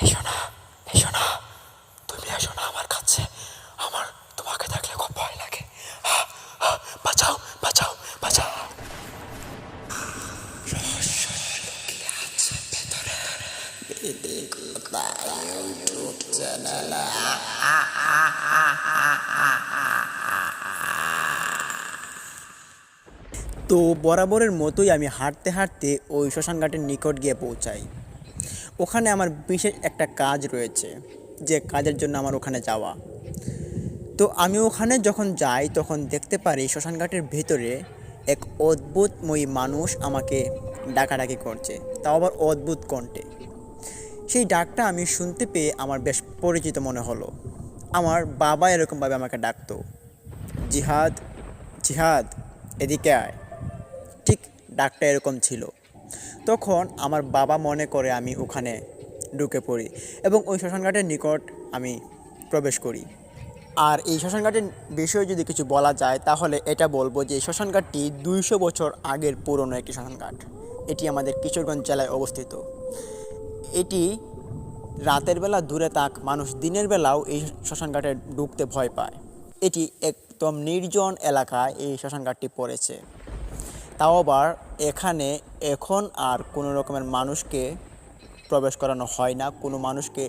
এসো না, এসো না, তুমি এসো না আমার কাছে। আমার তোমাকে দেখলে খুব ভয় লাগে। বাঁচাও, বাঁচাও, বাঁচাও। রহস্য লুকিয়ে আছে ভেতরে, বিধি কোথায় ইউটিউব চ্যানেলে। তো বরাবরের মতোই আমি হাঁটতে হাঁটতে ওই শ্মশানঘাটের নিকট গিয়ে পৌঁছাই। ওখানে আমার বিশেষ একটা কাজ রয়েছে, যে কাজের জন্য আমার ওখানে যাওয়া। তো আমি ওখানে যখন যাই তখন দেখতে পারি শ্মশানঘাটের ভেতরে এক অদ্ভুতময়ী মানুষ আমাকে ডাকাডাকি করছে, তাও আবার অদ্ভুত কণ্ঠে। সেই ডাকটা আমি শুনতে পেয়ে আমার বেশ পরিচিত মনে হলো। আমার বাবা এরকমভাবে আমাকে ডাকতো, জিহাদ, জিহাদ, এদিকে আয়। ঠিক ডাকটা এরকম ছিল। তখন আমার বাবা মনে করে আমি ওখানে ঢুকে পড়ি এবং ওই শ্মশানঘাটের নিকট আমি প্রবেশ করি। আর এই শ্মশানঘাটের বিষয়ে যদি কিছু বলা যায় তাহলে এটা বলবো যে এই শ্মশানঘাটটি 200 বছর আগের পুরনো একটি শ্মশানঘাট। এটি আমাদের কিশোরগঞ্জ জেলায় অবস্থিত। এটি রাতের বেলা দূরে থাক মানুষ দিনের বেলাও এই শ্মশানঘাটে ঢুকতে ভয় পায়। এটি একদম নির্জন এলাকায় এই শ্মশানঘাটটি পড়েছে। তাও আবার এখানে এখন আর কোনো রকমের মানুষকে প্রবেশ করানো হয় না, কোনো মানুষকে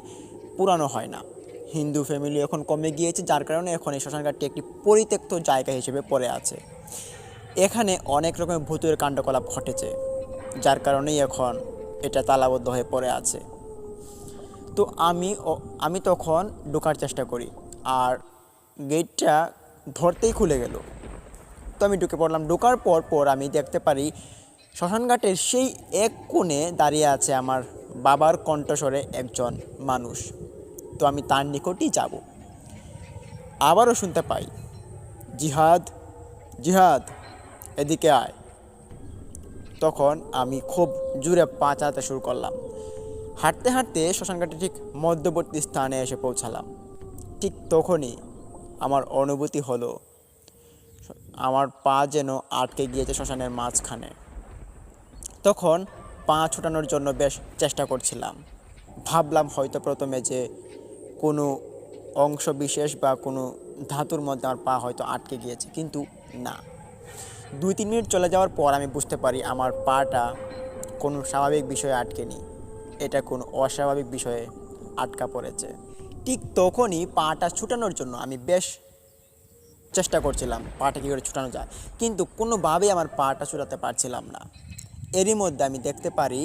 পুরানো হয় না। হিন্দু ফ্যামিলি এখন কমে গিয়েছে, যার কারণে এখন এই শ্মশানঘাটটি একটি পরিত্যক্ত জায়গা হিসেবে পড়ে আছে। এখানে অনেক রকমের ভূতের কাণ্ডকলাপ ঘটেছে, যার কারণেই এখন এটা তালাবদ্ধ হয়ে পড়ে আছে। তো আমি তখন ঢোকার চেষ্টা করি, আর গেটটা ধরতেই খুলে গেল। তো আমি ঢুকে পড়লাম। ঢোকার পর আমি দেখতে পারি শ্মশানঘাটের সেই এক কোণে দাঁড়িয়ে আছে আমার বাবার কণ্ঠস্বরে একজন মানুষ। তো আমি তার নিকটই যাব। আবারও শুনতে পাই, জিহাদ, জিহাদ, এদিকে আয়। তখন আমি খুব জোরে পা চালাতে শুরু করলাম। হাঁটতে হাঁটতে শ্মশানঘাটের ঠিক মধ্যবর্তী স্থানে এসে পৌঁছালাম। ঠিক তখনই আমার অনুভূতি হলো আমার পা যেন আটকে গিয়েছে শ্মশানের মাঝখানে। তখন পা ছোটানোর জন্য বেশ চেষ্টা করছিলাম। ভাবলাম হয়তো প্রথমে যে কোনো অংশ বিশেষ বা কোনো ধাতুর মধ্যে আমার পা হয়তো আটকে গিয়েছে, কিন্তু না। 2-3 মিনিট চলে যাওয়ার পর আমি বুঝতে পারি আমার পাটা কোনো স্বাভাবিক বিষয়ে আটকেনি, এটা কোনো অস্বাভাবিক বিষয়ে আটকা পড়েছে। ঠিক তখনই পাটা ছুটানোর জন্য আমি বেশ চেষ্টা করছিলাম পাটা কী করে ছুটানো যায়, কিন্তু কোনোভাবেই আমার পাটা ছুটাতে পারছিলাম না। এরই মধ্যে আমি দেখতে পারি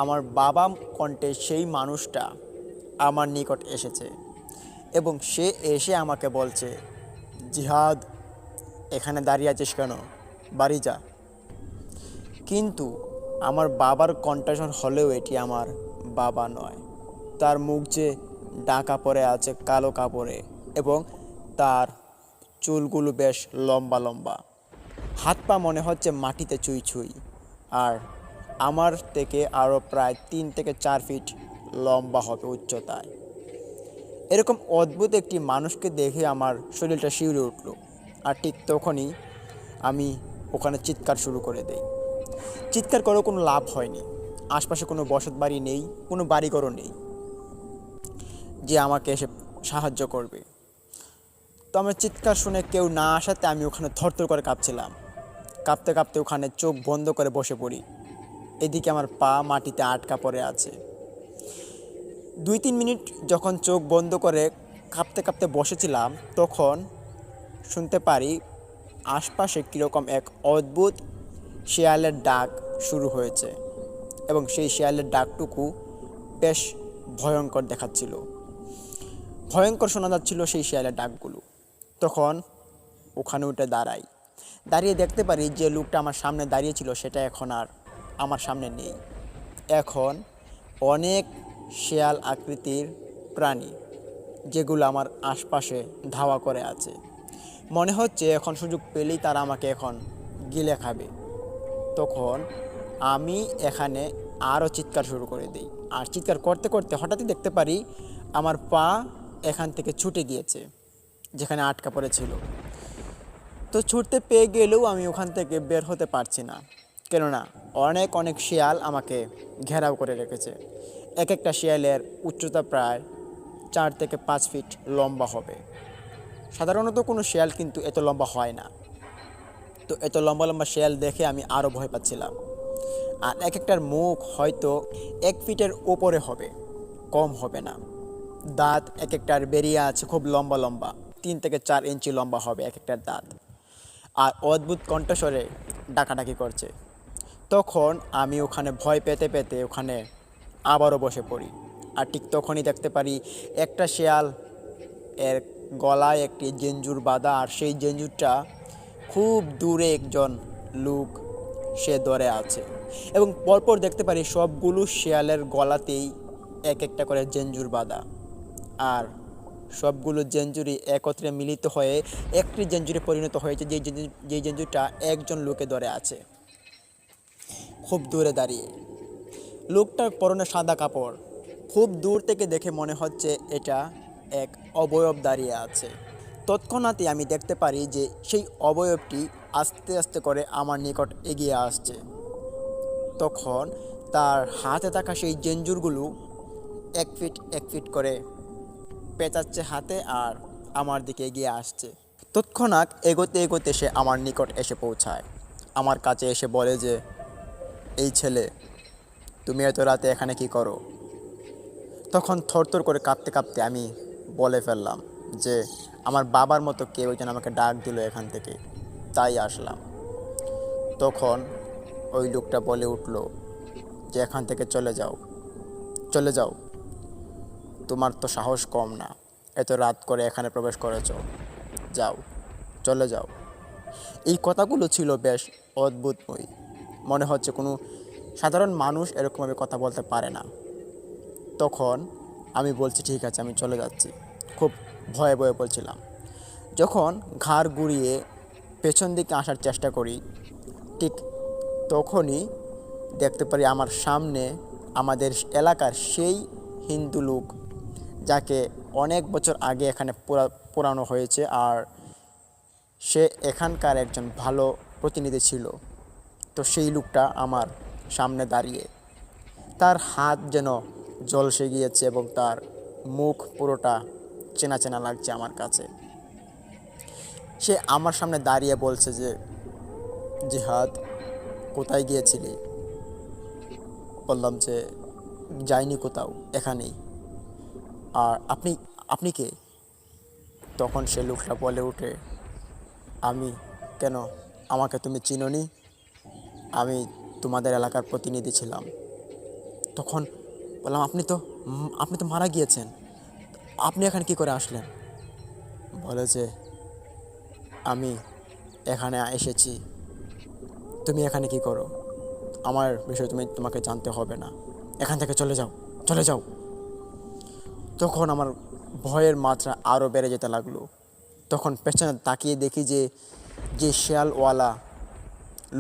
আমার বাবা কণ্ঠে সেই মানুষটা আমার নিকট এসেছে এবং সে এসে আমাকে বলছে, জিহাদ, এখানে দাঁড়িয়ে আছিস কেন, বাড়ি যা। কিন্তু আমার বাবার কণ্ঠস্বর হলেও এটি আমার বাবা নয়। তার মুখ যে ঢাকা পড়ে আছে কালো কাপড়ে এবং তার চুলগুলো বেশ লম্বা লম্বা, হাত পা মনে হচ্ছে মাটিতে ছুঁই ছুঁই, আর আমার থেকে আরও প্রায় 3 থেকে 4 ফিট লম্বা হবে উচ্চতায়। এরকম অদ্ভুত একটি মানুষকে দেখে আমার শরীরটা শিউরে উঠল। আর ঠিক তখনই আমি ওখানে চিৎকার শুরু করে দেই। চিৎকার করেও কোনো লাভ হয়নি। আশপাশে কোনো বসত বাড়ি নেই, কোনো বাড়িঘরও নেই যে আমাকে এসে সাহায্য করবে। তো আমার চিৎকার শুনে কেউ না আসাতে আমি ওখানে থরথর করে কাঁপছিলাম। কাঁপতে কাঁপতে ওখানে চোখ বন্ধ করে বসে পড়ি। এদিকে আমার পা মাটিতে আটকা পড়ে আছে। 2-3 মিনিট যখন চোখ বন্ধ করে কাঁপতে কাঁপতে বসেছিলাম, তখন শুনতে পারি আশপাশে কীরকম এক অদ্ভুত শেয়ালের ডাক শুরু হয়েছে এবং সেই শেয়ালের ডাকটুকু বেশ ভয়ঙ্কর দেখাচ্ছিল। ভয়ঙ্কর শোনা যাচ্ছিল সেই শেয়ালের ডাকগুলো। তখন ওখানে উঠে দাঁড়াই। দাঁড়িয়ে দেখতে পারি যে লোকটা আমার সামনে দাঁড়িয়েছিল সেটা এখন আর আমার সামনে নেই। এখন অনেক শেয়াল আকৃতির প্রাণী, যেগুলো আমার আশপাশে ধাওয়া করে আছে। মনে হচ্ছে এখন সুযোগ পেলেই তারা আমাকে এখন গিলে খাবে। তখন আমি এখানে আরও চিৎকার শুরু করে দিই। আর চিৎকার করতে করতে হঠাৎই দেখতে পারি আমার পা এখান থেকে ছুটে গিয়েছে যেখানে আটকা পড়েছিল। তো ছুটতে পেয়ে গেলেও আমি ওখান থেকে বের হতে পারছি না, কেননা অনেক অনেক শেয়াল আমাকে ঘেরাও করে রেখেছে। এক একটা শিয়ালের উচ্চতা প্রায় 4 থেকে 5 ফিট লম্বা হবে। সাধারণত কোনো শিয়াল কিন্তু এত লম্বা হয় না। তো এত লম্বা লম্বা শিয়াল দেখে আমি আরও ভয় পাচ্ছিলাম। আর এক একটার মুখ হয়তো 1 ফিটের ওপরে হবে, কম হবে না। দাঁত এক একটার বেরিয়ে আছে খুব লম্বা লম্বা, 3 থেকে 4 ইঞ্চি লম্বা হবে এক একটার দাঁত। আর অদ্ভুত কণ্ঠস্বরে ডাকাডাকি করছে। তখন আমি ওখানে ভয় পেতে পেতে ওখানে আবারও বসে পড়ি। আর ঠিক তখনই দেখতে পারি একটা শেয়াল এর গলায় একটি জেঞ্জুর বাঁধা, আর সেই জেঞ্জুরটা খুব দূরে একজন লোক সে ধরে আছে। এবং পরপর দেখতে পারি সবগুলো শেয়ালের গলাতেই এক একটা করে জেঞ্জুর বাঁধা, আর সবগুলো জেঞ্জুরি একত্রে মিলিত হয়ে একটি জেঞ্জুরে পরিণত হয়েছে, যেই জেঞ্জুরটা একজন লোকে ধরে আছে খুব দূরে দাঁড়িয়ে। লোকটার পরনে সাদা কাপড়, খুব দূর থেকে দেখে মনে হচ্ছে এটা এক অবয়ব দাঁড়িয়ে আছে। তৎক্ষণাৎই আমি দেখতে পারি যে সেই অবয়বটি আস্তে আস্তে করে আমার নিকট এগিয়ে আসছে। তখন তার হাতে থাকা সেই জেঞ্জুরগুলো 1 ফিট করে পেঁচাচ্ছে হাতে আর আমার দিকে এগিয়ে আসছে। তৎক্ষণাৎ এগোতে এগোতে সে আমার নিকট এসে পৌঁছায়। আমার কাছে এসে বলে যে, এই ছেলে, তুমি এত রাতে এখানে কি করো? তখন থরথর করে কাঁপতে কাঁপতে আমি বলে ফেললাম যে আমার বাবার মতো কেউ যেন আমাকে ডাক দিল এখান থেকে, তাই আসলাম। তখন ওই লোকটা বলে উঠল যে এখান থেকে চলে যাও, চলে যাও, তোমার তো সাহস কম না, এত রাত করে এখানে প্রবেশ করেছ, যাও, চলে যাও। এই কথাগুলো ছিল বেশ অদ্ভুতময়। মনে হচ্ছে কোনো সাধারণ মানুষ এরকমভাবে কথা বলতে পারে না। তখন আমি বলছি ঠিক আছে, আমি চলে যাচ্ছি। খুব ভয়ে ভয়ে বলছিলাম। যখন ঘাড় ঘুরিয়ে পেছন দিকে আসার চেষ্টা করি, ঠিক তখনই দেখতে পারি আমার সামনে আমাদের এলাকার সেই হিন্দু লোক, যাকে অনেক বছর আগে এখানে পোড়ানো হয়েছে, আর সে এখানকার একজন ভালো প্রতিনিধি ছিল। তো সেই লোকটা আমার সামনে দাঁড়িয়ে, তার হাত যেন ঝলসে গিয়েছে এবং তার মুখ পুরোটা চেনা চেনা লাগছে আমার কাছে। সে আমার সামনে দাঁড়িয়ে বলছে যে, জিহাদ, কোথায় গিয়েছিলি? বললাম যে যাইনি কোথাও, এখানেই। আর আপনি আপনি কে? তখন সে লোকটা বলে ওঠে, আমি? কেন, আমাকে তুমি চিনোনি? আমি তোমাদের এলাকার প্রতিনিধি ছিলাম। তখন বললাম, আপনি তো মারা গিয়েছেন, আপনি এখানে কি করে আসলেন? বলে যে আমি এখানে এসেছি, তুমি এখানে কি করো? আমার বিষয়ে তোমাকে জানতে হবে না, এখান থেকে চলে যাও, চলে যাও। তখন আমার ভয়ের মাত্রা আরও বেড়ে যেতে লাগলো। তখন পেছনে তাকিয়ে দেখি যে যে শেয়ালওয়ালা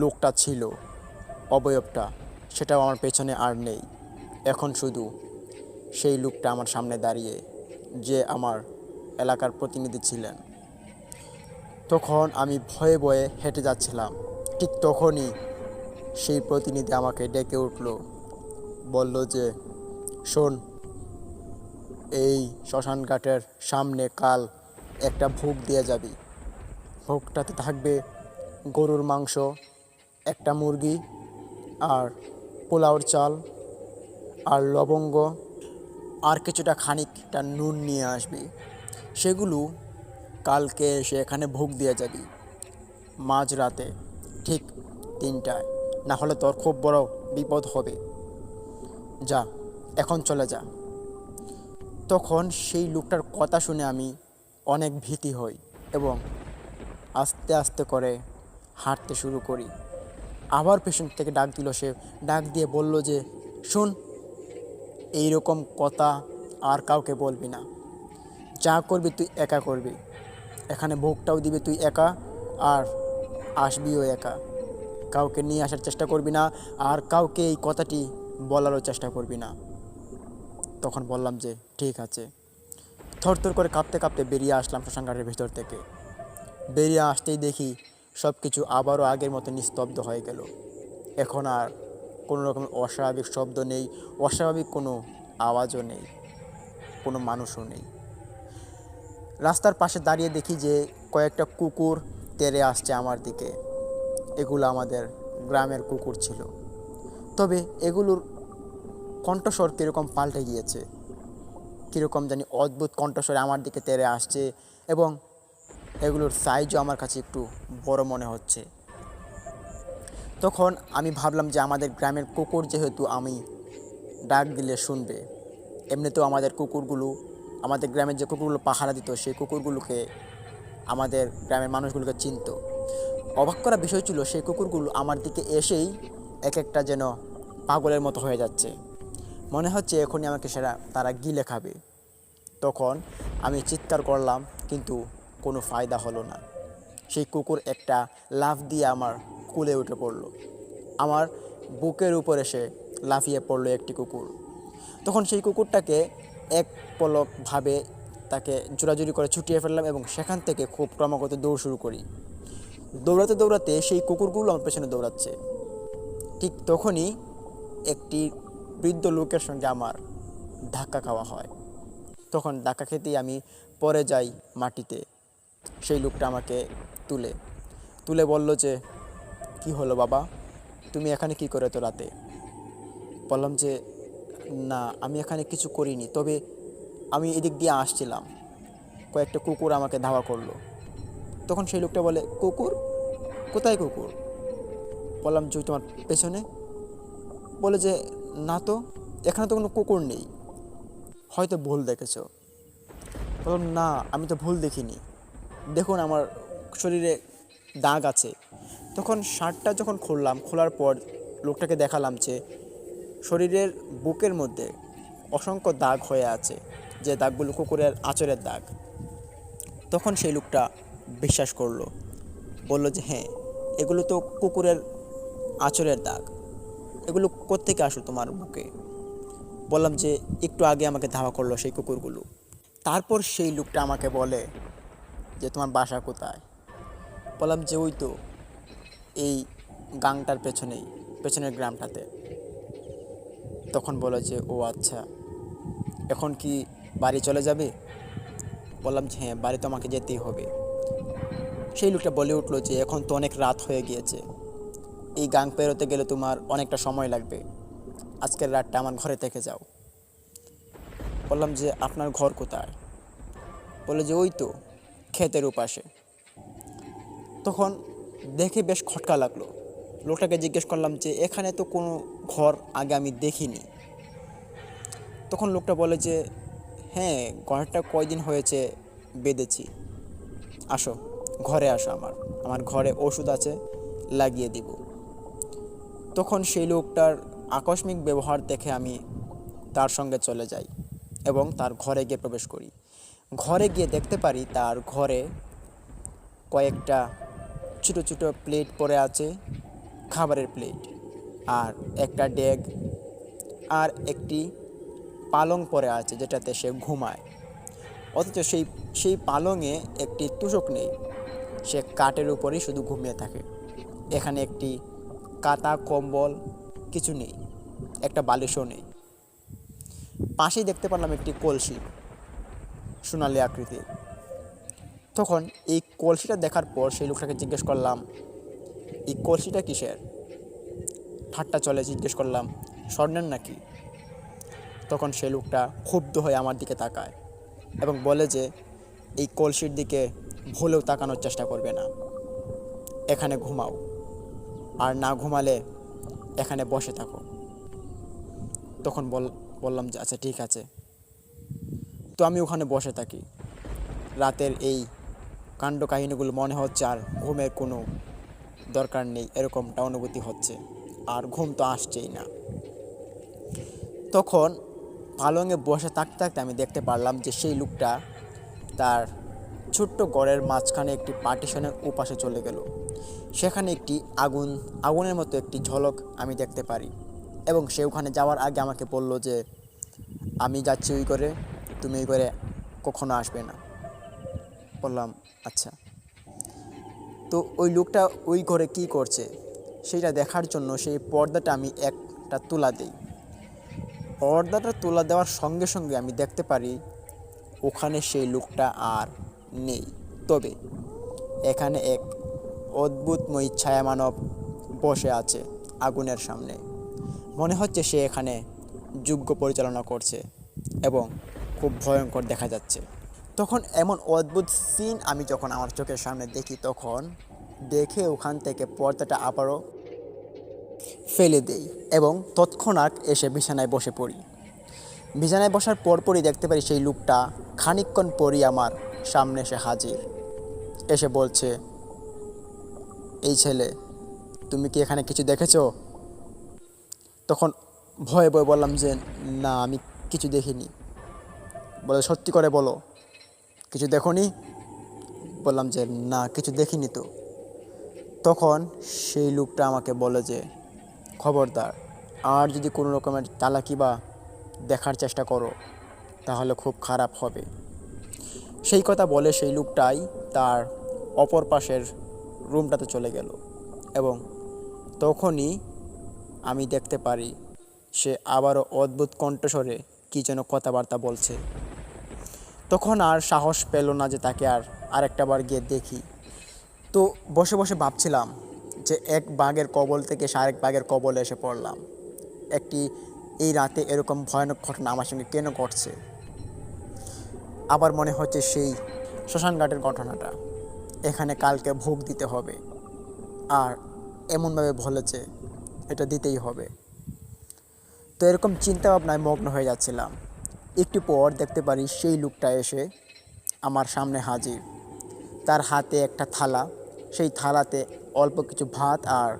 লোকটা ছিল, অবয়বটা, সেটাও আমার পেছনে আর নেই। এখন শুধু সেই লোকটা আমার সামনে দাঁড়িয়ে, যে আমার এলাকার প্রতিনিধি ছিলেন। তখন আমি ভয়ে ভয়ে হেঁটে যাচ্ছিলাম। ঠিক তখনই সেই প্রতিনিধি আমাকে ডেকে উঠল, বলল যে, শোন, এই শ্মশান ঘাটের সামনে কাল একটা ভোগ দিয়ে যাবি। ভোগটাতে থাকবে গরুর মাংস, একটা মুরগি, আর পোলাওর চাল, আর লবঙ্গ, আর কিছুটা খানিকটা নুন নিয়ে আসবি। সেগুলো কালকে এসে এখানে ভোগ দিয়ে যাবি মাঝরাতে, ঠিক 3টায়, না হলে তোর খুব বড় বিপদ হবে। যা, এখন চলে যা। তখন সেই লোকটার কথা শুনে আমি অনেক ভীতি হই এবং আস্তে আস্তে করে হাঁটতে শুরু করি। আবার পেছন থেকে ডাক দিল সে, ডাক দিয়ে বলল যে, শোন, এই রকম কথা আর কাউকে বলবি না, যা করবি তুই একা করবি, এখানে ভোগটাও দিবি তুই একা, আর আসবিও একা, কাউকে নিয়ে আসার চেষ্টা করবি না, আর কাউকে এই কথাটি বলারও চেষ্টা করবি না। তখন বললাম যে ঠিক আছে। থরথর করে কাঁপতে কাঁপতে বেরিয়ে আসলাম শ্মশানঘাটের ভিতর থেকে। বেরিয়ে আসতেই দেখি সব কিছু আবারও আগের মতো নিস্তব্ধ হয়ে গেল। এখন আর কোনো রকম অস্বাভাবিক শব্দ নেই, অস্বাভাবিক কোনো আওয়াজও নেই, কোনো মানুষও নেই। রাস্তার পাশে দাঁড়িয়ে দেখি যে কয়েকটা কুকুর তেড়ে আসছে আমার দিকে। এগুলো আমাদের গ্রামের কুকুর ছিল, তবে এগুলোর কণ্ঠস্বর কীরকম পাল্টে গিয়েছে, কীরকম জানি অদ্ভুত কণ্ঠস্বরে আমার দিকে তেড়ে আসছে, এবং এগুলোর সাইজও আমার কাছে একটু বড় মনে হচ্ছে। তখন আমি ভাবলাম যে আমাদের গ্রামের কুকুর যেহেতু আমি ডাক দিলে শুনবে, এমনিতেও আমাদের গ্রামের যে কুকুরগুলো পাহারা দিত সেই কুকুরগুলোকে আমাদের গ্রামের মানুষগুলোকে চিনত। অবাক করা বিষয় ছিল সেই কুকুরগুলো আমার দিকে এসেই এক একটা যেন পাগলের মতো হয়ে যাচ্ছে, মনে হচ্ছে এখনই আমাকে তারা গিলে খাবে। তখন আমি চিৎকার করলাম, কিন্তু কোনো ফায়দা হলো না। সেই কুকুর একটা লাফ দিয়ে আমার কোলে উঠে পড়ল, আমার বুকের উপর এসে লাফিয়ে পড়লো একটি কুকুর। তখন সেই কুকুরটাকে এক পলকভাবে তাকে জোরাজুরি করে ছুটিয়ে ফেললাম এবং সেখান থেকে খুব ক্রমাগত দৌড় শুরু করি। দৌড়াতে দৌড়াতে সেই কুকুরগুলো আমার পেছনে দৌড়াচ্ছে। ঠিক তখনই একটি বৃদ্ধ লোকের সঙ্গে আমার ধাক্কা খাওয়া হয়। তখন ধাক্কা খেতেই আমি পড়ে যাই মাটিতে। সেই লোকটা আমাকে তুলে তুলে বলল যে, কি হলো বাবা, তুমি এখানে কি করে তো রাতে? বললাম যে, না আমি এখানে কিছু করিনি, তবে আমি এদিক দিয়ে আসছিলাম, কয়েকটা কুকুর আমাকে ধাওয়া করলো। তখন সেই লোকটা বলে, কুকুর? কোথায় কুকুর? বললাম যে, তোমার পেছনে। বলে যে, না তো, এখানে তো কোনো কুকুর নেই, হয়তো ভুল দেখেছো। বললাম, না আমি তো ভুল দেখিনি, দেখুন আমার শরীরে দাগ আছে। তখন শার্টটা যখন খোলার পর লোকটাকে দেখালাম যে শরীরের বুকের মধ্যে অসংখ্য দাগ হয়ে আছে, যে দাগগুলো কুকুরের আঁচড়ের দাগ। তখন সেই লোকটা বিশ্বাস করলো, বলল যে হ্যাঁ, এগুলো তো কুকুরের আঁচড়ের দাগ, এগুলো কোত্থেকে আসলো তোমার বুকে? বললাম যে একটু আগে আমাকে ধাওয়া করলো সেই কুকুরগুলো। তারপর সেই লোকটা আমাকে বলে যে, তোমার বাসা কোথায়? বললাম যে, ওই তো এই গাংটার পেছনের গ্রামটাতে। তখন বলে যে, ও আচ্ছা, এখন কি বাড়ি চলে যাবে? বললাম যে, হ্যাঁ, বাড়ি তো আমাকে যেতেই হবে। সেই লোকটা বলে উঠলো যে, এখন তো অনেক রাত হয়ে গিয়েছে, এই গাং পেরোতে গেলে তোমার অনেকটা সময় লাগবে, আজকের রাতটা আমার ঘরে থেকে যাও। বললাম যে, আপনার ঘর কোথায়? বলে যে, ওই তো ক্ষেতের ওপাশে। তখন দেখে বেশ খটকা লাগলো। লোকটাকে জিজ্ঞেস করলাম যে, এখানে তো কোনো ঘর আগে আমি দেখিনি। তখন লোকটা বলে যে, হ্যাঁ, ঘরটা কয়দিন হয়েছে বেঁধেছি, আসো ঘরে আসো, আমার ঘরে ওষুধ আছে, লাগিয়ে দিব। তখন সেই লোকটার আকস্মিক ব্যবহার দেখে আমি তার সঙ্গে চলে যাই এবং তার ঘরে গিয়ে প্রবেশ করি। ঘরে গিয়ে দেখতে পারি তার ঘরে কয়েকটা ছোটো ছোটো প্লেট পড়ে আছে, খাবারের প্লেট, আর একটা ডেগ, আর একটি পালং পড়ে আছে যেটাতে সে ঘুমায়। অথচ সেই পালংয়ে একটি তোশক নেই, সে কাঠের উপরেই শুধু ঘুমিয়ে থাকে। এখানে একটি কাঁথা কম্বল কিছু নেই, একটা বালিশও নেই। পাশেই দেখতে পারলাম একটি কলসি, সোনালি আকৃতির। তখন এই কলসিটা দেখার পর সেই লোকটাকে জিজ্ঞেস করলাম, এই কলসিটা কিসের? ঠাট্টা চলে জিজ্ঞেস করলাম, স্বর্ণের নাকি? তখন সেই লোকটা ক্ষুব্ধ হয়ে আমার দিকে তাকায় এবং বলে যে, এই কলসির দিকে ভুলেও তাকানোর চেষ্টা করবে না, এখানে ঘুমাও, আর না ঘুমালে এখানে বসে থাকো। তখন বললাম যে, আচ্ছা ঠিক আছে। তো আমি ওখানে বসে থাকি। রাতের এই কাণ্ড কাহিনীগুলো মনে হচ্ছে আর ঘুমের কোনো দরকার নেই এরকমটা অনুভূতি হচ্ছে, আর ঘুম তো আসছেই না। তখন পালঙে বসে থাকতে থাকতে আমি দেখতে পারলাম যে সেই লোকটা তার ছোট্ট ঘরের মাঝখানে একটি পার্টিশনের ওপাশে চলে গেল। সেখানে একটি আগুনের মতো একটি ঝলক আমি দেখতে পারি, এবং সে ওখানে যাওয়ার আগে আমাকে বলল যে, আমি যাচ্ছি ওই করে, তুমি ওই করে কখনো আসবে না। বললাম আচ্ছা। তো ওই লোকটা ওই ঘরে কী করছে সেটা দেখার জন্য সেই পর্দাটা আমি একটা তুলা দিই। পর্দাটা তুলে দেওয়ার সঙ্গে সঙ্গে আমি দেখতে পারি ওখানে সেই লোকটা আর নেই। তবে এখানে এক অদ্ভুতময় ছায়ামানব বসে আছে আগুনের সামনে। মনে হচ্ছে সে এখানে যজ্ঞ পরিচালনা করছে এবং খুব ভয়ঙ্কর দেখা যাচ্ছে। তখন এমন অদ্ভুত সিন আমি যখন আমার চোখের সামনে দেখি, তখন দেখে ওখান থেকে পর্দাটা আবারও ফেলে দেই এবং তৎক্ষণাৎ এসে বিছানায় বসে পড়ি। বিছানায় বসার পরপরই দেখতে পারি সেই লোকটা খানিকক্ষণ পরই আমার সামনে এসে হাজির। এসে বলছে, এই ছেলে, তুমি কি এখানে কিছু দেখেছো? তখন ভয়ে ভয়ে বললাম যে না, আমি কিছু দেখিনি। বলে, সত্যি করে বলো, কিছু দেখোনি? বললাম যে না, কিছু দেখিনি তো। তখন সেই লোকটা আমাকে বলে যে খবরদার, আর যদি কোনো রকমের চালাকি বা দেখার চেষ্টা করো তাহলে খুব খারাপ হবে। সেই কথা বলে সেই লোকটাই তার অপর পাশের রুমটাতে চলে গেল এবং তখনই আমি দেখতে পারি সে আবারও অদ্ভুত কণ্ঠস্বরে কী যেন কথাবার্তা বলছে। তখন আর সাহস পেল না যে তাকে আরেকটা বার গিয়ে দেখি। তো বসে বসে ভাবছিলাম যে এক বাঘের কবল থেকে আরেক বাঘের কবলে এসে পড়লাম। এই রাতে এরকম ভয়ানক ঘটনা আমার সঙ্গে কেন ঘটছে? আবার মনে হচ্ছে সেই শ্মশানঘাটের ঘটনাটা, এখানে কালকে ভোগ দিতে হবে আর এমনভাবে বলেছে এটা দিতেই হবে। তো এরকম চিন্তাভাবনায় মগ্ন হয়ে যাচ্ছিলাম। একটু পর দেখতে পারি সেই লোকটা এসে আমার সামনে হাজির। তার হাতে একটা থালা, সেই থালাতে অল্প কিছু ভাত আর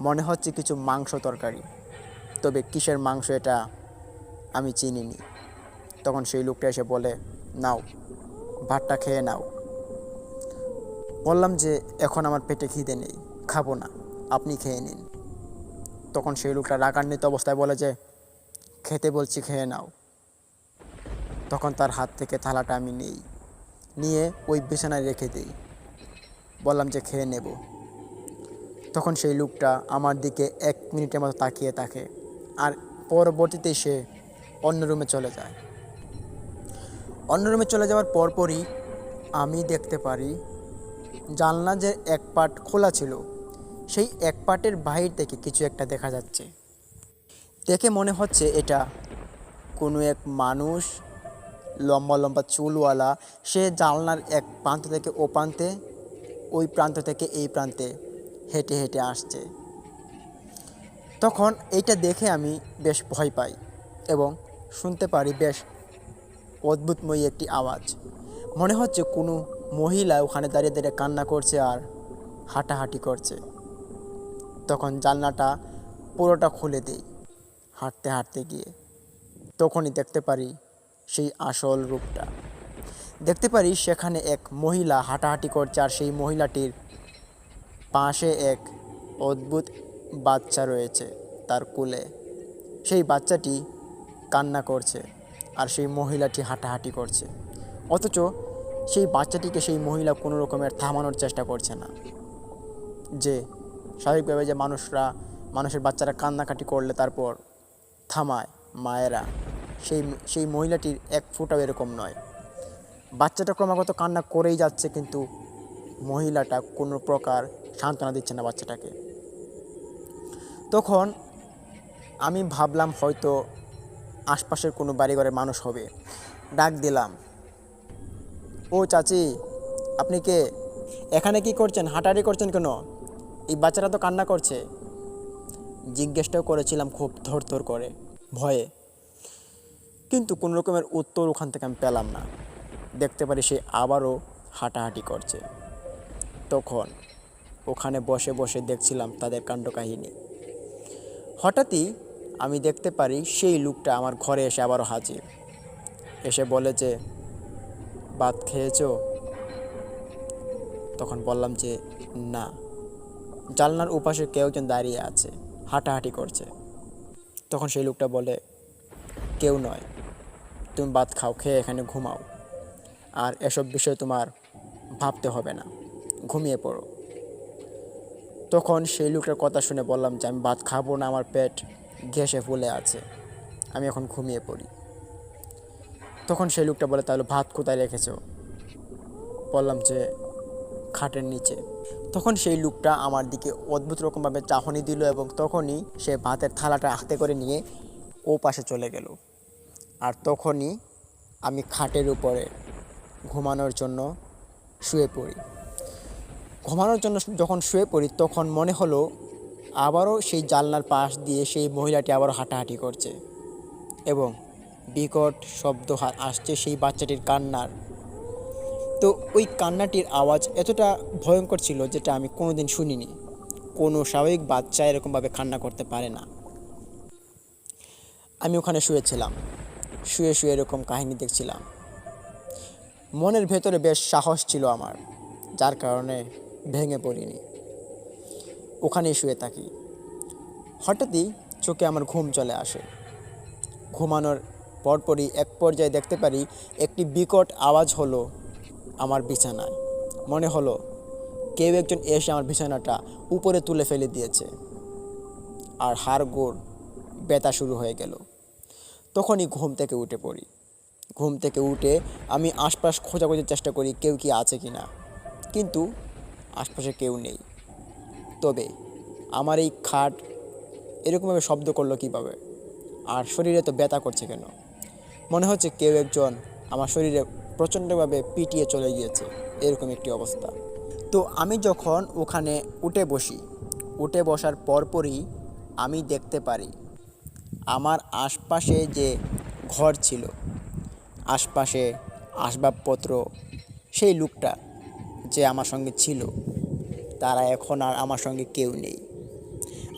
মনে হচ্ছে কিছু মাংস তরকারি। তবে কিসের মাংস এটা আমি চিনিনি। তখন সেই লোকটা এসে বলে, নাও, ভাতটা খেয়ে নাও। বললাম যে এখন আমার পেটে খিদে নেই, খাবো না, আপনি খেয়ে নিন। তখন সেই লোকটা রাগান্বিত অবস্থায় বলে যে খেতে বলছি, খেয়ে নাও। তখন তার হাত থেকে থালাটা আমি নিয়ে ওই বিছানায় রেখে দিই। বললাম যে খেয়ে নেব। তখন সেই লোকটা আমার দিকে 1 মিনিটের মতো তাকিয়ে থাকে আর পরবর্তীতে সে অন্য রুমে চলে যায়। অন্য রুমে চলে যাওয়ার পরপরই আমি দেখতে পারি জানলা যে এক পাট খোলা ছিল, সেই এক পাটের বাহির থেকে কিছু একটা দেখা যাচ্ছে। দেখে মনে হচ্ছে এটা কোনো এক মানুষ, লম্বা লম্বা চুলওয়ালা, সে জানলার এক প্রান্ত থেকে ও প্রান্তে, ওই প্রান্ত থেকে এই প্রান্তে হেঁটে হেঁটে আসছে। তখন এইটা দেখে আমি বেশ ভয় পাই এবং শুনতে পারি বেশ অদ্ভুতময়ী একটি আওয়াজ। মনে হচ্ছে কোনো মহিলা ওখানে দাঁড়িয়ে দাঁড়িয়ে কান্না করছে আর হাঁটাহাঁটি করছে। তখন জানলাটা পুরোটা খুলে দিই হাঁটতে হাঁটতে গিয়ে। তখনই দেখতে পারি সেই আসল রূপটা। দেখতে পারি সেখানে এক মহিলা হাঁটাহাঁটি করছে আর সেই মহিলাটির পাশে এক অদ্ভুত বাচ্চা রয়েছে তার কোলে। সেই বাচ্চাটি কান্না করছে আর সেই মহিলাটি হাঁটাহাঁটি করছে, অথচ সেই বাচ্চাটিকে সেই মহিলা কোনো রকমের থামানোর চেষ্টা করছে না। যে স্বাভাবিকভাবে যে মানুষের বাচ্চারা কান্নাকাটি করলে তারপর থামায় মায়েরা, সেই মহিলাটির এক ফোঁটাও এরকম নয়। বাচ্চাটা ক্রমাগত কান্না করেই যাচ্ছে, কিন্তু মহিলাটা কোনো প্রকার সান্ত্বনা দিচ্ছে না বাচ্চাটাকে। তখন আমি ভাবলাম হয়তো আশপাশের কোনো বাড়িঘরের মানুষ হবে। ডাক দিলাম, ও চাচি, আপনি কে? এখানে কি করছেন? হাঁটাহাঁটি করছেন কেন? এই বাচ্চাটা তো কান্না করছে। জিজ্ঞেসটাও করেছিলাম খুব থরথর করে, ভয়ে, কিন্তু কোনো রকমের উত্তর ওখান থেকে আমি পেলাম না। দেখতে পারি সে আবারও হাঁটাহাঁটি করছে। তখন ওখানে বসে বসে দেখছিলাম তাদের কাণ্ডকাহিনী। হঠাৎই আমি দেখতে পারি সেই লোকটা আমার ঘরে এসে আবারও হাজির। এসে বলে যে ভাত খেয়েছো? তখন বললাম যে না। জানলার ওপাশে কেউ একজন দাঁড়িয়ে আছে, হাঁটাহাঁটি করছে। তখন সেই লোকটা বলে, কেউ নয়, তুমি ভাত খাও, খেয়ে এখানে ঘুমাও, আর এসব বিষয় তোমার ভাবতে হবে না, ঘুমিয়ে পড়ো। তখন সেই লোকটার কথা শুনে বললাম যে আমি ভাত খাবো না, আমার পেট ঘেঁষে ফুলে আছে, আমি এখন ঘুমিয়ে পড়ি। তখন সেই লোকটা বলে, তাহলে ভাত কোথায় রেখেছো? বললাম যে খাটের নিচে। তখন সেই লোকটা আমার দিকে অদ্ভুত রকমভাবে চাহনি দিল এবং তখনই সে ভাতের থালাটা হাতে করে নিয়ে ও পাশে চলে গেল। আর তখনই আমি খাটের উপরে ঘুমানোর জন্য শুয়ে পড়ি। ঘুমানোর জন্য যখন শুয়ে পড়ি তখন মনে হলো আবারও সেই জানলার পাশ দিয়ে সেই মহিলাটি আবারও হাঁটাহাঁটি করছে এবং বিকট শব্দ আসছে সেই বাচ্চাটির কান্নার। তো ওই কান্নাটির আওয়াজ এতটা ভয়ঙ্কর ছিল যেটা আমি কোনোদিন শুনিনি। কোনো স্বাভাবিক বাচ্চা এরকমভাবে কান্না করতে পারে না। আমি ওখানে শুয়েছিলাম, শুয়ে শুয়ে এরকম কাহিনী দেখছিলাম। মনের ভেতরে বেশ সাহস ছিল আমার, যার কারণে ভেঙে পড়িনি, ওখানেই শুয়ে থাকি। হঠাৎই চোখে আমার ঘুম চলে আসে। ঘুমানোর পরপরই এক পর্যায়ে দেখতে পারি একটি বিকট আওয়াজ হলো আমার বিছানায়। মনে হলো কেউ একজন এসে আমার বিছানাটা উপরে তুলে ফেলে দিয়েছে আর হাড়গোড় ব্যথা শুরু হয়ে গেল। তখনই ঘুম থেকে উঠে পড়ি। ঘুম থেকে উঠে আমি আশপাশ খোঁজাখুঁজির চেষ্টা করি কেউ কি আছে কি না, কিন্তু আশপাশে কেউ নেই। তবে আমার এই খাট এরকমভাবে শব্দ করলো কীভাবে, আর শরীরে তো ব্যথা করছে কেন? মনে হচ্ছে কেউ একজন আমার শরীরে প্রচণ্ডভাবে পিটিয়ে চলে গিয়েছে, এরকম একটি অবস্থা। তো আমি যখন ওখানে উঠে বসি, উঠে বসার পরপরই আমি দেখতে পারি আমার আশপাশে যে ঘর ছিল, আশপাশে আসবাবপত্র, সেই লোকটা যে আমার সঙ্গে ছিল তারা এখন আর আমার সঙ্গে কেউ নেই।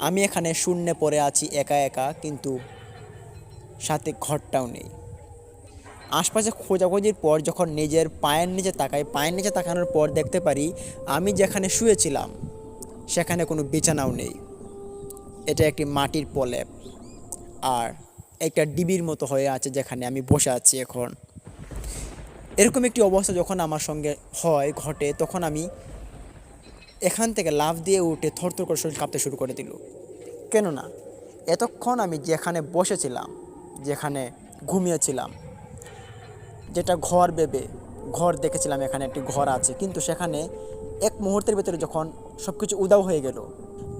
আমি এখানে শূন্যে পড়ে আছি একা একা, কিন্তু সাথে ঘরটাও নেই। আশপাশে খোঁজাখুঁজির পর যখন নিজের পায়ের নিচে তাকাই, পায়ের নিচে তাকানোর পর দেখতে পারি আমি যেখানে শুয়েছিলাম সেখানে কোনো বিছানাও নেই। এটা একটি মাটির প্রলেপ আর একটা ডিবির মতো হয়ে আছে যেখানে আমি বসে আছি এখন। এরকম একটি অবস্থা যখন আমার সঙ্গে ঘটে তখন আমি এখান থেকে লাফ দিয়ে উঠে থরথর করে শরীর কাঁপতে শুরু করে দিল। কেননা এতক্ষণ আমি যেখানে বসেছিলাম, যেখানে ঘুমিয়েছিলাম, যেটা ঘর ভেবে ঘর দেখেছিলাম, এখানে একটি ঘর আছে, কিন্তু সেখানে এক মুহূর্তের ভেতরে যখন সব কিছু উধাও হয়ে গেল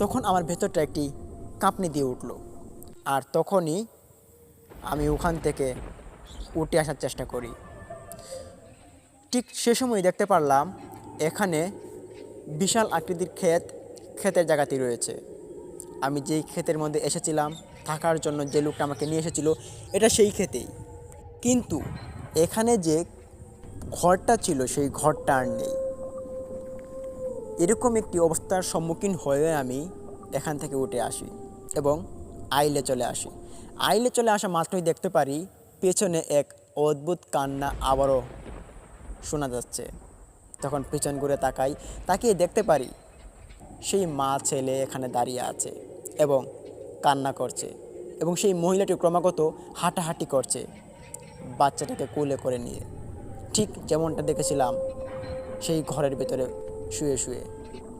তখন আমার ভেতরটা একটি কাঁপনি দিয়ে উঠল। আর তখনই আমি ওখান থেকে উঠে আসার চেষ্টা করি। ঠিক সে সময় দেখতে পারলাম এখানে বিশাল আকৃতির ক্ষেতের জায়গাটি রয়েছে। আমি যেই ক্ষেতের মধ্যে এসেছিলাম থাকার জন্য, যে লোকটা আমাকে নিয়ে এসেছিল, এটা সেই ক্ষেতেই। কিন্তু এখানে যে ঘরটা ছিল সেই ঘরটা আর নেই। এরকম একটি অবস্থার সম্মুখীন হয়ে আমি এখান থেকে উঠে আসি এবং আইলে চলে আসি। আইলে চলে আসা মাত্রই দেখতে পারি পেছনে এক অদ্ভুত কান্না আবারও শোনা যাচ্ছে। তখন পেছন ঘুরে তাকিয়ে দেখতে পারি সেই মা ছেলে এখানে দাঁড়িয়ে আছে এবং কান্না করছে, এবং সেই মহিলাটি ক্রমাগত হাঁটাহাঁটি করছে বাচ্চাটাকে কোলে করে নিয়ে, ঠিক যেমনটা দেখেছিলাম সেই ঘরের ভেতরে শুয়ে শুয়ে,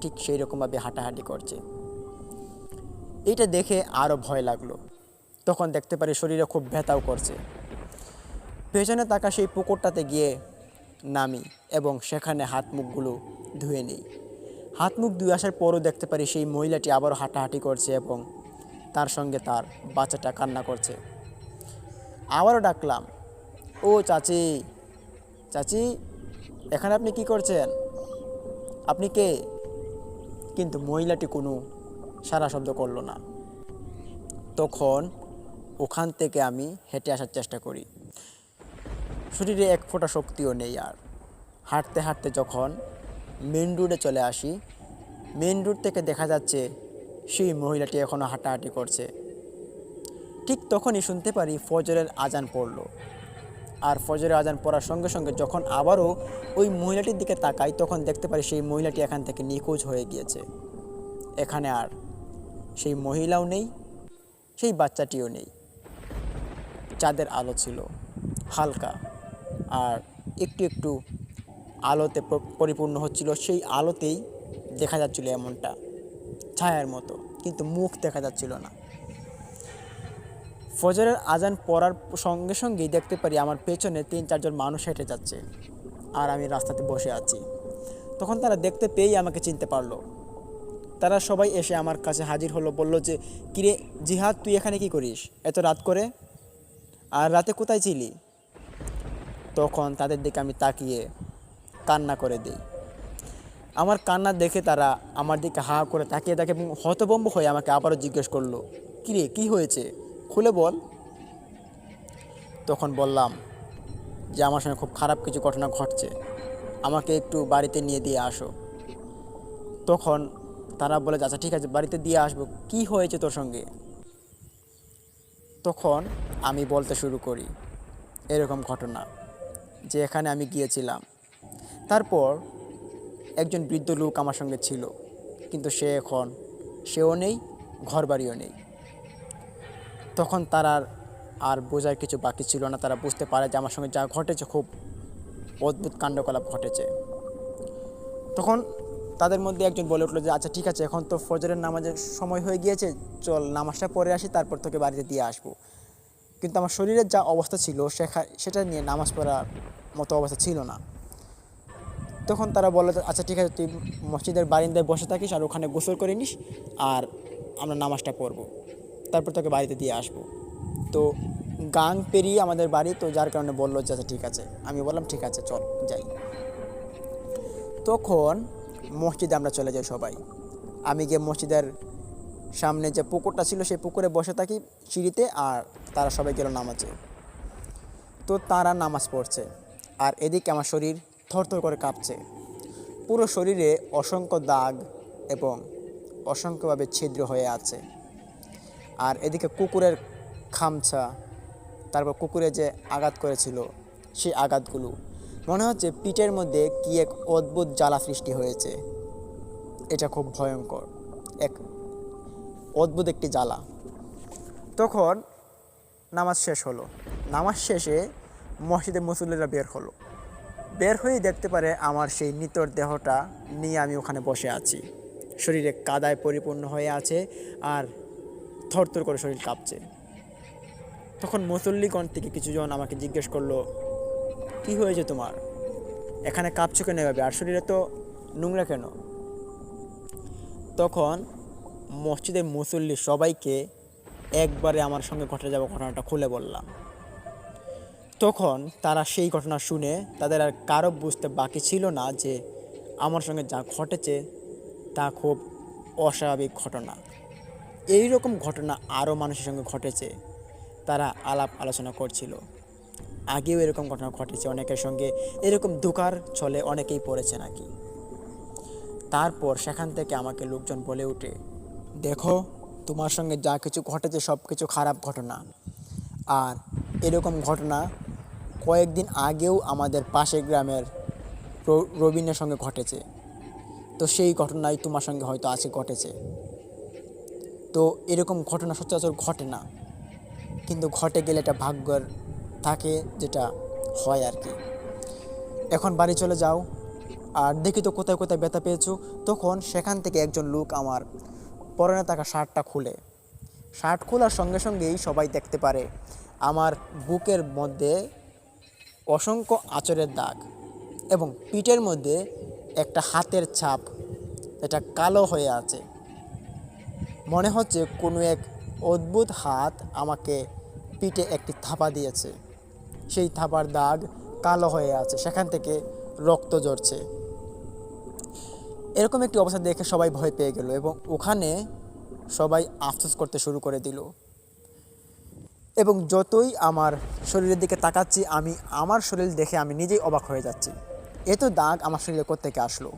ঠিক সেই রকমভাবে হাঁটাহাঁটি করছে। এইটা দেখে আরও ভয় লাগলো। তখন দেখতে পারি শরীরে খুব ব্যথাও করছে। পেছনে থাকা সেই পুকুরটাতে গিয়ে নামি এবং সেখানে হাত মুখগুলো ধুয়ে নিই। হাত মুখ ধুয়ে আসার পরও দেখতে পারি সেই মহিলাটি আবারও হাঁটাহাঁটি করছে এবং তার সঙ্গে তার বাচ্চাটা কান্না করছে। আবারও ডাকলাম, ও চাচি, চাচি, এখানে আপনি কি করছেন? আপনি কে? কিন্তু মহিলাটি কোনো সাড়া শব্দ করলো না। তখন ওখান থেকে আমি হেঁটে আসার চেষ্টা করি। শরীরে এক ফোঁটা শক্তিও নেই আর। হাঁটতে হাঁটতে যখন মেন রোডে চলে আসি, মেন রোড থেকে দেখা যাচ্ছে সেই মহিলাটি এখনও হাঁটাহাঁটি করছে। ঠিক তখনই শুনতে পারি ফজরের আজান পড়লো। আর ফজরের আজান পড়ার সঙ্গে সঙ্গে যখন আবারও ওই মহিলাটির দিকে তাকাই তখন দেখতে পারি সেই মহিলাটি এখান থেকে নিখোঁজ হয়ে গিয়েছে। এখানে আর সেই মহিলাও নেই, সেই বাচ্চাটিও নেই। চাঁদের আলো ছিল হালকা আর একটু একটু আলোতে পরিপূর্ণ হচ্ছিল। সেই আলোতেই দেখা যাচ্ছিল এমনটা ছায়ার মতো, কিন্তু মুখ দেখা যাচ্ছিল না। ফজরের আজান পড়ার সঙ্গে সঙ্গেই দেখতে পারি আমার পেছনে 3-4 জন মানুষ হেঁটে যাচ্ছে, আর আমি রাস্তাতে বসে আছি। তখন তারা দেখতে পেয়েই আমাকে চিনতে পারলো। তারা সবাই এসে আমার কাছে হাজির হলো, বলল যে, কিরে জিহাদ, তুই এখানে কি করিস এত রাত করে, আর রাতে কোথায় ছিলি? তখন তাদের দিকে আমি তাকিয়ে কান্না করে দিই। আমার কান্না দেখে তারা আমার দিকে হা করে তাকিয়ে দেখে এবং হতভম্ব হয়ে আমাকে আবারও জিজ্ঞেস করলো, কিরে কি হয়েছে, খুলে বল। তখন বললাম যে আমার সঙ্গে খুব খারাপ কিছু ঘটনা ঘটছে, আমাকে একটু বাড়িতে নিয়ে দিয়ে আসো। তখন তারা বলে, আচ্ছা ঠিক আছে, বাড়িতে দিয়ে আসবো, কি হয়েছে তোর সঙ্গে? তখন আমি বলতে শুরু করি এরকম ঘটনা, যে এখানে আমি গিয়েছিলাম, তারপর একজন বৃদ্ধ লোক আমার সঙ্গে ছিল, কিন্তু সেও নেই, ঘরবাড়িও নেই। তখন তারা আর বোঝার কিছু বাকি ছিল না, তারা বুঝতে পারে যে আমার সঙ্গে যা ঘটেছে খুব অদ্ভুত কাণ্ডকলাপ ঘটেছে। তখন তাদের মধ্যে একজন বলে উঠলো যে, আচ্ছা ঠিক আছে, এখন তো ফজরের নামাজের সময় হয়ে গিয়েছে, চল নামাজটা পড়ে আসি, তারপর তোকে বাড়িতে দিয়ে আসবো। কিন্তু আমার শরীরের যা অবস্থা ছিল সেটা নিয়ে নামাজ পড়ার মতো অবস্থা ছিল না। তখন তারা বললো, আচ্ছা ঠিক আছে, তুই মসজিদের বারিন্দায় বসে থাকিস আর ওখানে গোসল করে নিস, আর আমরা নামাজটা পড়বো, তারপর তোকে বাড়িতে দিয়ে আসবো। তো গাং পেরিয়ে আমাদের বাড়ি, তো যার কারণে বললো যে আচ্ছা ঠিক আছে। আমি বললাম ঠিক আছে, চল যাই। তখন মসজিদে আমরা চলে যাই সবাই। আমি গিয়ে মসজিদের সামনে যে পুকুরটা ছিল সেই পুকুরে বসে থাকি সিঁড়িতে, আর তারা সবাই গেল নামাজে। তো তারা নামাজ পড়ছে, আর এদিকে আমার শরীর থরথর করে কাঁপছে। পুরো শরীরে অসংখ্য দাগ এবং অসংখ্যভাবে ছিদ্র হয়ে আছে। আর এদিকে কুকুরের খামছা, তারপর কুকুরে যে আঘাত করেছিল সেই আঘাতগুলো, মনে হচ্ছে পিঠের মধ্যে কি এক অদ্ভুত জ্বালা সৃষ্টি হয়েছে। এটা খুব ভয়ঙ্কর, এক অদ্ভুত একটি জ্বালা। তখন নামাজ শেষ হলো। নামাজ শেষে মসজিদে মুসল্লিরা বের হয়ে দেখতে পারে আমার সেই নিতর দেহটা নিয়ে আমি ওখানে বসে আছি, শরীরে কাদায় পরিপূর্ণ হয়ে আছে, আর থরথর করে শরীর কাঁপছে। তখন মুসল্লিগণ থেকে কিছুজন আমাকে জিজ্ঞেস করলো, কি হয়েছে তোমার, এখানে কাঁপছো কেন এভাবে, আর শরীরে তো নোংরা কেন? তখন মসজিদের মুসল্লি সবাইকে একবারে আমার সঙ্গে ঘটে যাওয়া ঘটনাটা খুলে বললাম। তখন তারা সেই ঘটনা শুনে তাদের আর কারো বুঝতে বাকি ছিল না যে আমার সঙ্গে যা ঘটেছে তা খুব অস্বাভাবিক ঘটনা। এই রকম ঘটনা আরও মানুষের সঙ্গে ঘটেছে, তারা আলাপ আলোচনা করছিল। আগেও এরকম ঘটনা ঘটেছে অনেকের সঙ্গে, এরকম ধোঁকার ছলে অনেকেই পড়েছে নাকি। তারপর সেখান থেকে আমাকে লোকজন বলে ওঠে, দেখো তোমার সঙ্গে যা কিছু ঘটেছে সব কিছু খারাপ ঘটনা, আর এরকম ঘটনা কয়েকদিন আগেও আমাদের পাশের গ্রামের রবিনের সঙ্গে ঘটেছে, তো সেই ঘটনাই তোমার সঙ্গে হয়তো আজকে ঘটেছে। তো এরকম ঘটনা সচরাচর ঘটে না, কিন্তু ঘটে গেলে এটা ভাগ্যের থাকে, যেটা হয় আর কি। এখন বাড়ি চলে যাও, আর দেখি তো কোথায় কোথায় ব্যথা পেয়েছো। তখন সেখান থেকে একজন লোক আমার পরনে থাকা শার্ট খোলার সঙ্গে সঙ্গেই সবাই দেখতে পারে আমার বুকের মধ্যে অসংখ্য আঁচড়ের দাগ, এবং পিঠের মধ্যে একটা হাতের ছাপ, এটা কালো হয়ে আছে। মনে হচ্ছে কোনো এক অদ্ভুত হাত আমাকে পিঠে একটি থাপা দিয়েছে। সেই থাপার দাগ কালো হয়ে আছে, সেখান থেকে রক্ত ঝরছে। এরকম একটি অবস্থা দেখে সবাই ভয় পেয়ে গেল, এবং ওখানে সবাই আফসোস করতে শুরু করে দিল। এবং যতই আমার শরীরের দিকে তাকাচ্ছি, আমার শরীর দেখে আমি নিজেই অবাক হয়ে যাচ্ছি, এত দাগ আমার শরীরে কোত্থেকে আসলো?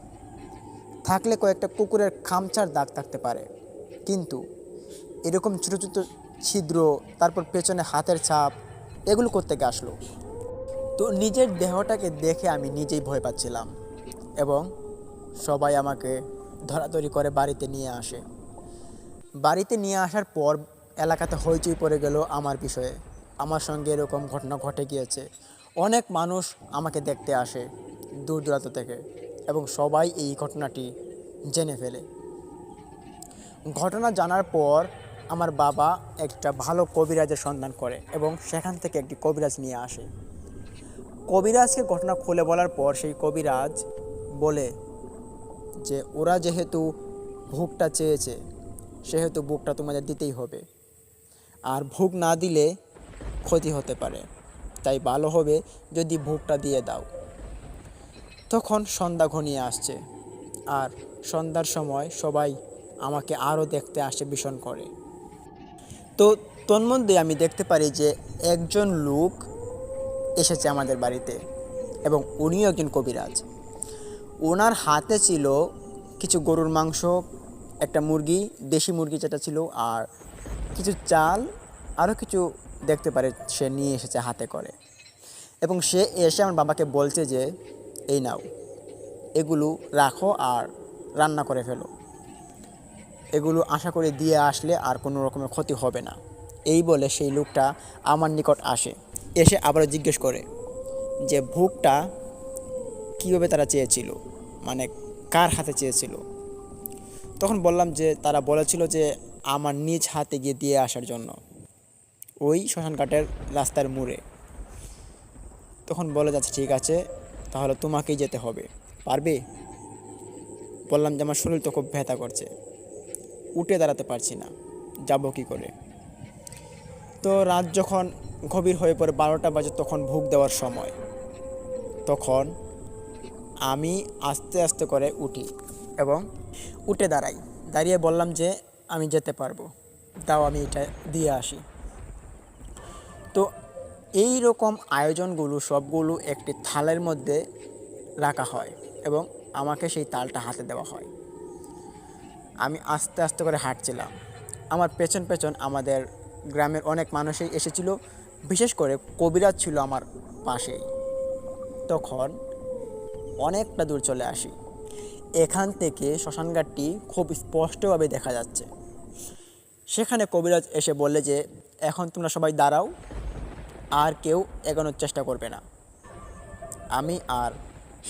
থাকলে কয়েকটা কুকুরের খামচার দাগ থাকতে পারে, কিন্তু এরকম ছোটো ছোটো ছিদ্র, তারপর পেছনে হাতের ছাপ, এগুলো কোত্থেকে আসলো? তো নিজের দেহটাকে দেখে আমি নিজেই ভয় পাচ্ছিলাম, এবং সবাই আমাকে ধরাধরি করে বাড়িতে নিয়ে আসে। বাড়িতে নিয়ে আসার পর এলাকাতে হইচই পড়ে গেল আমার বিষয়ে, আমার সঙ্গে এরকম ঘটনা ঘটে গিয়েছে। অনেক মানুষ আমাকে দেখতে আসে দূর দূরান্ত থেকে, এবং সবাই এই ঘটনাটি জেনে ফেলে। ঘটনা জানার পর আমার বাবা একটা ভালো কবিরাজের সন্ধান করে এবং সেখান থেকে একটি কবিরাজ নিয়ে আসে। কবিরাজকে ঘটনা খুলে বলার পর সেই কবিরাজ বলে যে ওরা যেহেতু ভোগটা চেয়েছে সেহেতু ভোগটা তোমাদের দিতেই হবে, আর ভোগ না দিলে ক্ষতি হতে পারে, তাই ভালো হবে যদি ভোগটা দিয়ে দাও। তখন সন্ধ্যা ঘনিয়ে আসছে, আর সন্ধ্যার সময় সবাই আমাকে আরও দেখতে আসে ভীষণ করে। তো তন্মধ্যে আমি দেখতে পারি যে একজন লোক এসেছে আমাদের বাড়িতে এবং উনিও একজন কবিরাজ। ওনার হাতে ছিল কিছু গরুর মাংস, একটা মুরগি, দেশি মুরগি যেটা ছিল, আর কিছু চাল, আরও কিছু দেখতে পারে সে নিয়ে এসেছে হাতে করে। এবং সে এসে আমার বাবাকে বলছে যে এই নাও, এগুলো রাখো আর রান্না করে ফেলো, এগুলো আশা করে দিয়ে আসলে আর কোনো রকমের ক্ষতি হবে না। এই বলে সেই লোকটা আমার নিকট আসে, এসে আবারও জিজ্ঞেস করে যে ভোগটা কীভাবে তারা চেয়েছিল, মানে কার হাতে চেয়েছিল। তখন বললাম যে তারা বলেছিল যে আমার নিজ হাতে গিয়ে দিয়ে আসার জন্য, ওই শ্মশানঘাটের রাস্তার মোড়ে। তখন বলে যাচ্ছে ঠিক আছে, তাহলে তোমাকেই যেতে হবে, পারবে? বললাম যে আমার শরীর তো খুব ব্যথা করছে, উঠে দাঁড়াতে পারছি না, যাব কী করে। তো রাত যখন গভীর হয়ে পড়ে 12টা বাজে, তখন ভোগ দেওয়ার সময়। তখন আমি আস্তে আস্তে করে উঠি এবং উঠে দাঁড়াই, দাঁড়িয়ে বললাম যে আমি যেতে পারবো, দাও আমি এটা দিয়ে আসি। তো এই রকম আয়োজনগুলো সবগুলো একটি থালের মধ্যে রাখা হয় এবং আমাকে সেই তালটা হাতে দেওয়া হয়। আমি আস্তে আস্তে করে হাঁটছিলাম, আমার পেছন পেছন আমাদের গ্রামের অনেক মানুষই এসেছিল, বিশেষ করে কবিরাজ ছিল আমার পাশেই। তখন অনেকটা দূর চলে আসি, এখান থেকে শ্মশানঘাটটি খুব স্পষ্টভাবে দেখা যাচ্ছে। সেখানে কবিরাজ এসে বললে যে এখন তোমরা সবাই দাঁড়াও, আর কেউ এগোনোর চেষ্টা করবে না, আমি আর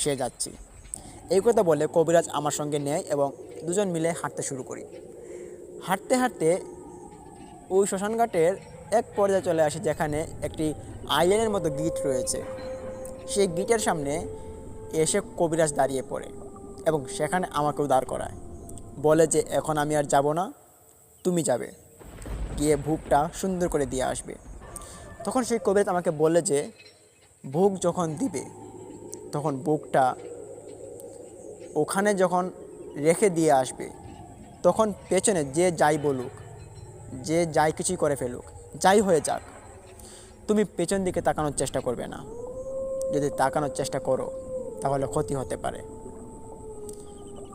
সে যাচ্ছি। এই কথা বলে কবিরাজ আমার সঙ্গে নেয় এবং দুজন মিলে হাঁটতে শুরু করি। হাঁটতে হাঁটতে ওই শ্মশানঘাটের এক পর্যায়ে চলে আসি যেখানে একটি আইল্যান্ডের মতো গিট রয়েছে। সেই গিটের সামনে এসে কবিরাজ দাঁড়িয়ে পড়ে এবং সেখানে আমাকেও দাঁড় করায়, বলে যে এখন আমি আর যাব না, তুমি যাবে, গিয়ে ভোগটা সুন্দর করে দিয়ে আসবে। তখন সেই কবিরাজ আমাকে বললে যে ভোগ যখন দিবে তখন ভোগটা ওখানে যখন রেখে দিয়ে আসবে, তখন পেছনে যে যাই বলুক, যে যাই কিছুই করে ফেলুক, যাই হয়ে যাক, তুমি পেছন দিকে তাকানোর চেষ্টা করবে না। যদি তাকানোর চেষ্টা করো তাহলে ক্ষতি হতে পারে।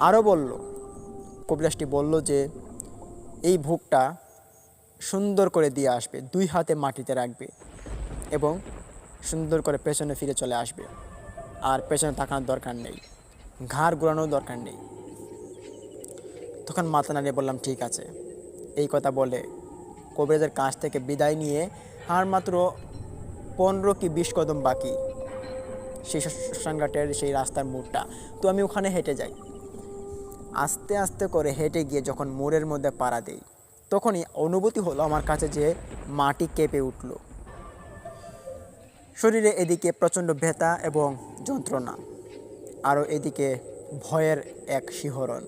আরও বলল, কবিরাজটি বলল যে এই ভোগটা সুন্দর করে দিয়ে আসবে, 2 হাতে মাটিতে রাখবে এবং সুন্দর করে পেছনে ফিরে চলে আসবে, আর পেছনে তাকানোর দরকার নেই, ঘাড় ঘোরানোর দরকার নেই। তখন মাথা নাড়িয়ে বললাম ঠিক আছে। এই কথা বলে কবিরাজের কাছ থেকে বিদায় নিয়ে আর মাত্র 15 কি 20 কদম বাকি সেই শ্মশানঘাটের সেই রাস্তার মোড়টা। তো আমি ওখানে হেঁটে যাই, আস্তে আস্তে করে হেঁটে গিয়ে যখন মোড়ের মধ্যে পাড়া দেই, তখনই অনুভূতি হলো আমার কাছে যে মাটি কেঁপে উঠল। শরীরে এদিকে প্রচণ্ড ব্যথা এবং যন্ত্রণা, আরও এদিকে ভয়ের এক শিহরণ।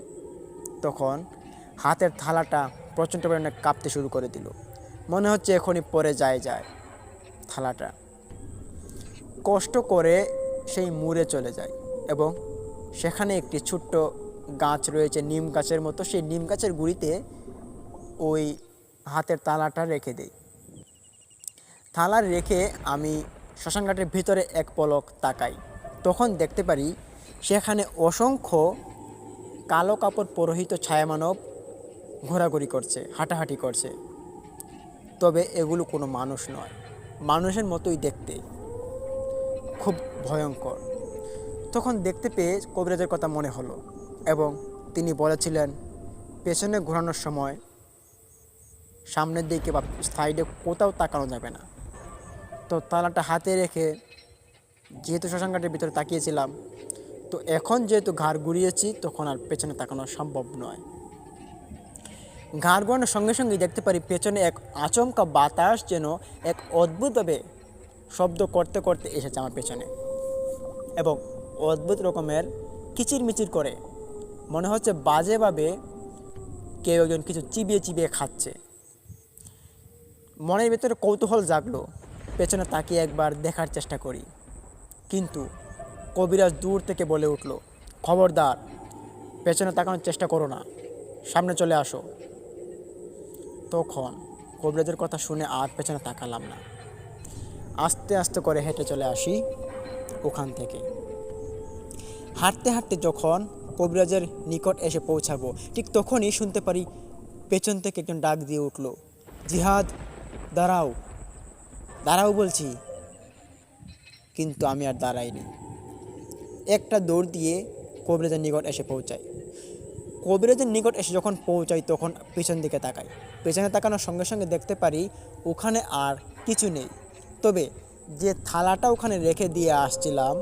তখন হাতের থালাটা প্রচণ্ড পরিমাণে কাঁপতে শুরু করে দিল, মনে হচ্ছে এখনই পড়ে যায় থালাটা। কষ্ট করে সেই মুড়ে চলে যায় এবং সেখানে একটি ছোট্ট গাছ রয়েছে, নিম গাছের মতো, সেই নিম গাছের গুঁড়িতে ওই হাতের থালাটা রেখে দেই। থালা রেখে আমি শ্মশানঘাটের ভিতরে এক পলক তাকাই, তখন দেখতে পারি সেখানে অসংখ্য কালো কাপড় পরিহিত ছায়ামানব ঘোরাঘুরি করছে, হাঁটাহাঁটি করছে। তবে এগুলো কোনো মানুষ নয়, মানুষের মতোই দেখতে, খুব ভয়ঙ্কর। তখন দেখতে পেয়ে কবিরাজের কথা মনে হলো এবং তিনি বলেছিলেন পেছনে ঘোরানোর সময় সামনের দিকে বা সাইডে কোথাও তাকানো যাবে না। তো তালাটা হাতে রেখে যেহেতু শ্মশানঘাটের ভিতরে তাকিয়েছিলাম, তো এখন যেহেতু ঘাড় ঘুরিয়েছি তখন আর পেছনে তাকানো সম্ভব নয়। ঘাড় ঘোরানোর সঙ্গে সঙ্গেই দেখতে পারি পেছনে এক আচমকা বাতাস যেন এক অদ্ভুতভাবে শব্দ করতে করতে এসেছে আমার পেছনে, এবং অদ্ভুত রকমের কিচিরমিচির করে, মনে হচ্ছে বাজেভাবে কেউ একজন কিছু চিবিয়ে চিবিয়ে খাচ্ছে। মনের ভেতরে কৌতূহল জাগলো, পেছনে তাকিয়ে একবার দেখার চেষ্টা করি, কিন্তু কবিরাজ দূর থেকে বলে উঠল, খবরদার, পেছনে তাকানোর চেষ্টা করো না, সামনে চলে আসো। তখন কবিরাজের কথা শুনে আর পেছনে তাকালাম না, আস্তে আস্তে করে হেঁটে চলে আসি ওখান থেকে। হাঁটতে হাঁটতে যখন কবিরাজের নিকট এসে পৌঁছাবো, ঠিক তখনই শুনতে পারি পেছন থেকে একজন ডাক দিয়ে উঠল, জিহাদ, দাঁড়াও, দাঁড়াও বলছি। কিন্তু আমি আর দাঁড়াইনি, একটা দৌড় দিয়ে কবিরাজের নিকট এসে পৌঁছাই। কবিরাজের নিকট এসে যখন পৌঁছাই তখন পেছন দিকে তাকাই, পেছনে তাকানোর সঙ্গে সঙ্গে দেখতে পারি ওখানে আর কিছু নেই, তবে যে থালাটা ওখানে রেখে দিয়ে আসছিলাম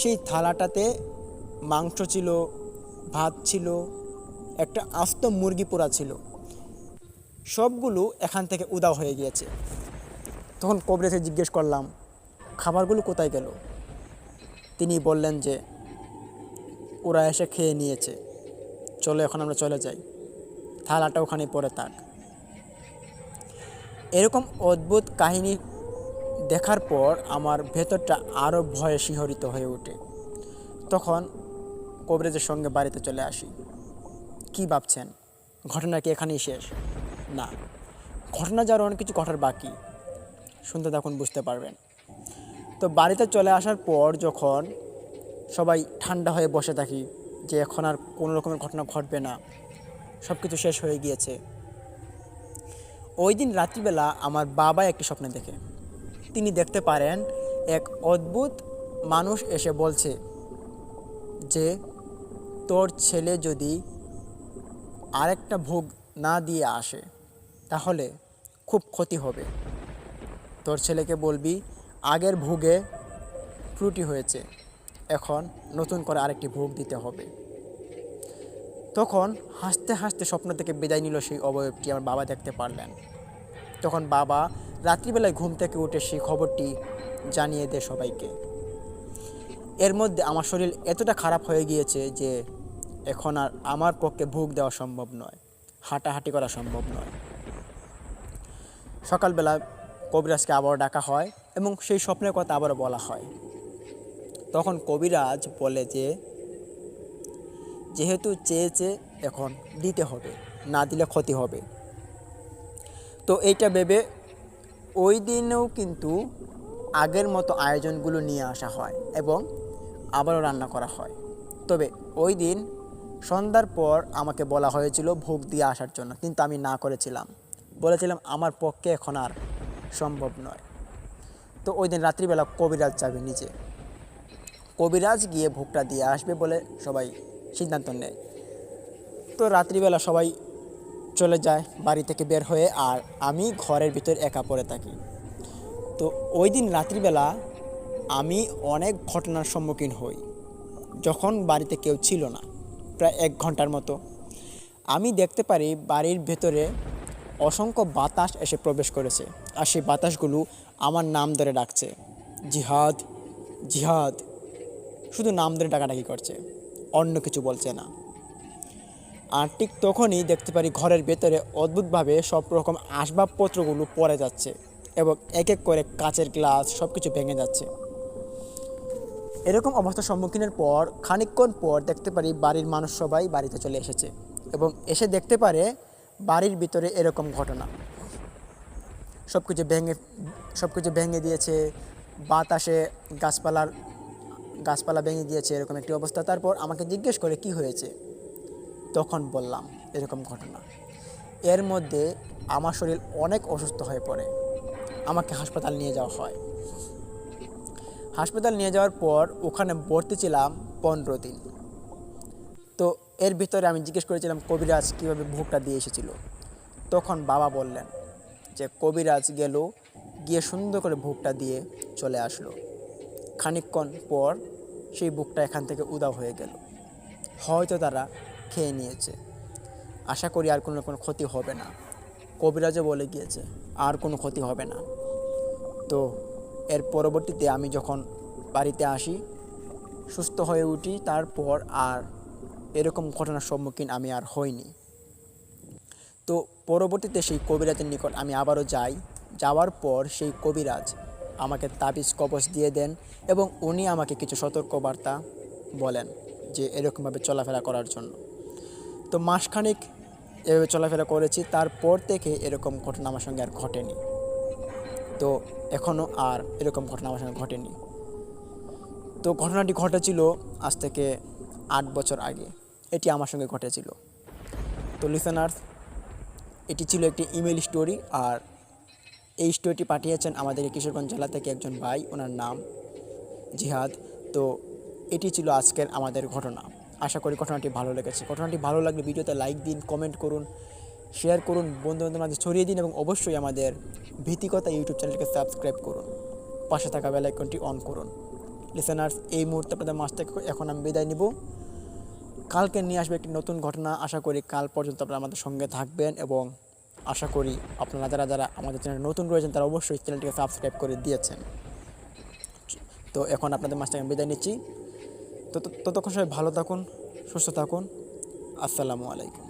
সেই থালাটাতে মাংস ছিল, ভাত ছিল, একটা আস্ত মুরগি পোড়া ছিল, সবগুলো এখান থেকে উধাও হয়ে গিয়েছে। তখন কবিরাজকে জিজ্ঞেস করলাম, খাবারগুলো কোথায় গেল? তিনি বললেন যে ওরা এসে খেয়ে নিয়েছে, চলো এখন আমরা চলে যাই, থালাটা ওখানে পড়ে থাক। এরকম অদ্ভুত কাহিনী দেখার পর আমার ভেতরটা আরও ভয়ে শিহরিত হয়ে ওঠে। তখন কবিরাজের সঙ্গে বাড়িতে চলে আসি। কি ভাবছেন, ঘটনা কি এখানেই শেষ? না, ঘটনা যার অনেক কিছু ঘটার বাকি, শুনতে তখন বুঝতে পারবেন। তো বাড়িতে চলে আসার পর যখন সবাই ঠান্ডা হয়ে বসে থাকি যে এখন আর কোনো রকমের ঘটনা ঘটবে না, সব কিছু শেষ হয়ে গিয়েছে, ওই দিন রাত্রিবেলা আমার বাবা একটি স্বপ্ন দেখে। তিনি দেখতে পারেন এক অদ্ভুত মানুষ এসে বলছে যে তোর ছেলে যদি আরেকটা ভোগ না দিয়ে আসে তাহলে খুব ক্ষতি হবে, তোর ছেলেকে বলবি আগের ভোগে ত্রুটি হয়েছে, এখন নতুন করে আরেকটি ভোগ দিতে হবে। তখন হাসতে হাসতে স্বপ্ন থেকে বিদায় নিল সেই অবয়বটি আমার বাবা দেখতে পারলেন। তখন বাবা রাত্রিবেলায় ঘুম থেকে উঠে সেই খবরটি জানিয়ে দেয় সবাইকে। এর মধ্যে আমার শরীর এতটা খারাপ হয়ে গিয়েছে যে এখন আর আমার পক্ষে ভোগ দেওয়া সম্ভব নয়, হাঁটাহাঁটি করা সম্ভব নয়। সকালবেলা কবিরাজকে আবারও ডাকা হয় এবং সেই স্বপ্নের কথা আবারও বলা হয়। তখন কবিরাজ বলে যে যেহেতু চেয়েছে এখন দিতে হবে, না দিলে ক্ষতি হবে। তো এইটা ভেবে ওই দিনেও কিন্তু আগের মতো আয়োজনগুলো নিয়ে আসা হয় এবং আবারও রান্না করা হয়। তবে ওই দিন সন্ধ্যার পর আমাকে বলা হয়েছিল ভোগ দিয়ে আসার জন্য, কিন্তু আমি না করেছিলাম, বলেছিলাম আমার পক্ষে এখন আর সম্ভব নয়। তো ওই দিন রাত্রিবেলা কবিরাজ যাবে নিজে, কবিরাজ গিয়ে ভোগটা দিয়ে আসবে বলে সবাই সিদ্ধান্ত নেয়। তো রাত্রিবেলা সবাই চলে যায় বাড়ি থেকে বের হয়ে, আর আমি ঘরের ভিতর একা পড়ে থাকি। তো ওই দিন রাত্রিবেলা আমি অনেক ঘটনার সম্মুখীন হই। যখন বাড়িতে কেউ ছিল না, প্রায় 1 ঘন্টার মতো, আমি দেখতে পারি বাড়ির ভেতরে অসংখ্য বাতাস এসে প্রবেশ করেছে, আর সেই বাতাসগুলো আমার নাম ধরে ডাকছে, জিহাদ, জিহাদ, শুধু নাম ধরে ডাকাডাকি করছে, অন্য কিছু বলছে না। আর ঠিক তখনই দেখতে পারি ঘরের ভেতরে অদ্ভুতভাবে সব রকম আসবাবপত্রগুলো পড়ে যাচ্ছে এবং এক এক করে কাচের গ্লাস সব কিছু ভেঙে যাচ্ছে। এরকম অবস্থার সম্মুখীনের পর খানিকক্ষণ পর দেখতে পারি বাড়ির মানুষ সবাই বাড়িতে চলে এসেছে এবং এসে দেখতে পারে বাড়ির ভিতরে এরকম ঘটনা, সব কিছু ভেঙে দিয়েছে, বাতাসে গাছপালা ভেঙে গিয়েছে, এরকম একটি অবস্থা। তারপর আমাকে জিজ্ঞেস করে কি হয়েছে, তখন বললাম এরকম ঘটনা। এর মধ্যে আমার শরীর অনেক অসুস্থ হয়ে পড়ে, আমাকে হাসপাতাল নিয়ে যাওয়া হয়। হাসপাতাল নিয়ে যাওয়ার পর ওখানে ভর্তি ছিলাম 15 দিন। তো এর ভিতরে আমি জিজ্ঞেস করেছিলাম কবিরাজ কীভাবে ভোগটা দিয়ে এসেছিল। তখন বাবা বললেন যে কবিরাজ গিয়ে সুন্দর করে ভোগটা দিয়ে চলে আসলো। খানিকক্ষণ পর সেই ভোগটা এখান থেকে উধাও হয়ে গেল, হয়তো তারা খেয়ে নিয়েছে। আশা করি আর কোনো ক্ষতি হবে না। কবিরাজও বলে গিয়েছে আর কোনো ক্ষতি হবে না। তো এর পরবর্তীতে আমি যখন বাড়িতে আসি, সুস্থ হয়ে উঠি, তারপর আর এরকম ঘটনার সম্মুখীন আমি আর হইনি। তো পরবর্তীতে সেই কবিরাজের নিকট আমি আবারও যাই। যাওয়ার পর সেই কবিরাজ আমাকে তাবিজ কবজ দিয়ে দেন এবং উনি আমাকে কিছু সতর্কবার্তা বলেন যে এরকমভাবে চলাফেরা করার জন্য। তো মাসখানেক এভাবে চলাফেরা করেছি, তারপর থেকে এরকম ঘটনা আমার সঙ্গে আর ঘটেনি। তো এখনও আর এরকম ঘটনা আমার সঙ্গে ঘটেনি। তো ঘটনাটি ঘটেছিল আজ থেকে 8 বছর আগে, এটি আমার সঙ্গে ঘটেছিল। তো লিসেনার্স, এটি ছিল একটি ইমেল স্টোরি, আর এই স্টোরিটি পাঠিয়েছেন আমাদের কিশোরগঞ্জ জেলা থেকে একজন ভাই, ওনার নাম জিহাদ। তো এটি ছিল আজকের আমাদের ঘটনা। আশা করি ঘটনাটি ভালো লেগেছে। ঘটনাটি ভালো লাগলে ভিডিওতে লাইক দিন, কমেন্ট করুন, শেয়ার করুন, বন্ধুবান্ধবের মাঝে ছড়িয়ে দিন এবং অবশ্যই আমাদের ভীতিকথা ইউটিউব চ্যানেলকে সাবস্ক্রাইব করুন, পাশে থাকা বেল আইকনটি অন করুন। লিসেনার্স, এই মুহূর্তে আপনাদের মাঝ থেকে এখন আমি বিদায় নিব। কালকে নিয়ে আসবে একটি নতুন ঘটনা। আশা করি কাল পর্যন্ত আপনারা আমাদের সঙ্গে থাকবেন এবং আশা করি আপনারা যারা যারা আমাদের চ্যানেলে নতুন রয়েছেন তারা অবশ্যই চ্যানেলটিকে সাবস্ক্রাইব করে দিয়েছেন। তো এখন আপনাদের মাঝ থেকে আমি বিদায় নিচ্ছি। ততক্ষণ সবাই ভালো থাকুন, সুস্থ থাকুন। আসসালামু আলাইকুম।